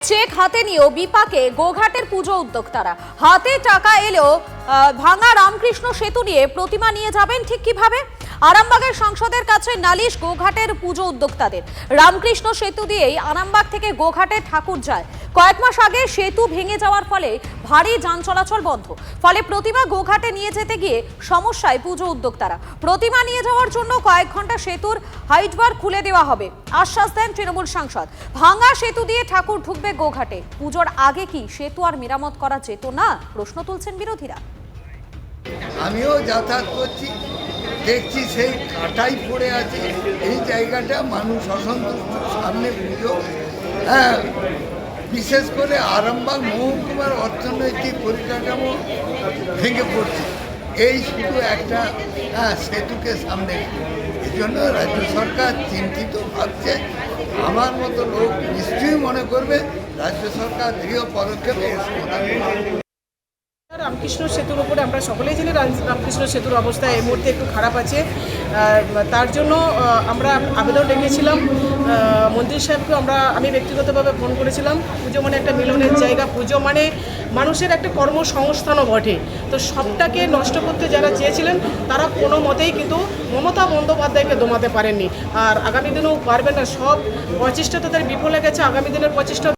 Check হাতে নিয়েও বিপাকে গোঘাটের পুজো উদ্যোক্তারা। হাতে টাকা এলেও ভাঙা রামকৃষ্ণ সেতু নিয়ে প্রতিমা নিয়ে যাবেন ঠিক কিভাবে? আরামবাগের সংসদের কাছে নালিশ গোঘাটের পুজো উদ্যোক্তাদের। রামকৃষ্ণ সেতু দিয়েই আরামবাগ থেকে গোঘাটে ঠাকুর যায়। কয়েক মাস আগে সেতু ভেঙে যাওয়ার ফলে ভারী যান চলাচল বন্ধ, ফলে প্রতিমা গোঘাটে নিয়ে যেতে গিয়ে সমস্যায় পুজো উদ্যোক্তারা। প্রতিমা নিয়ে যাওয়ার জন্য কয়েক ঘন্টা সেতুর হাইটবার খুলে দেওয়া হবে আশ্বাস দেন তৃণমূল সাংসদ। ভাঙা সেতু দিয়ে ঠাকুর ঢুকবে গোঘাটে। পুজোর আগে কি সেতু আর মেরামত করা যেত না, প্রশ্ন তুলছেন বিরোধীরা। আমিও যাতায়াত করছি, দেখছি সেই কাটাই পড়ে আছে। এই জায়গাটা মানুষ অসন্তুষ্ট, সামনে পুজো। বিশেষ করে আরামবাগ মহকুমার অর্থনৈতিক পরিকাঠামো ভেঙে পড়ছে এই শুধু একটা সেতুকে সামনে। এই জন্য রাজ্য সরকার চিন্তিত ভাবছে। আমার মতো লোক নিশ্চয়ই মনে করবে রাজ্য সরকার দৃঢ় পদক্ষেপে এর সমাধান করবে। রামকৃষ্ণ সেতুর উপরে আমরা সকলেই জানি রামকৃষ্ণ সেতুর অবস্থা এই মুহূর্তে একটু খারাপ আছে। তার জন্য আমরা আবেদন রেখেছিলাম মন্ত্রী সাহেবকে। আমি ব্যক্তিগতভাবে ফোন করেছিলাম। পুজো মানে একটা মিলনের জায়গা, পুজো মানে মানুষের একটা কর্মসংস্থানও বটে। তো সবটাকে নষ্ট করতে যারা চেয়েছিলেন তারা কোনো মতেই কিন্তু মমতা বন্দ্যোপাধ্যায়কে দমাতে পারেননি, আর আগামী দিনেও পারবেন না। সব প্রচেষ্টা তাদের বিফলে গেছে। আগামী দিনের প্রচেষ্টা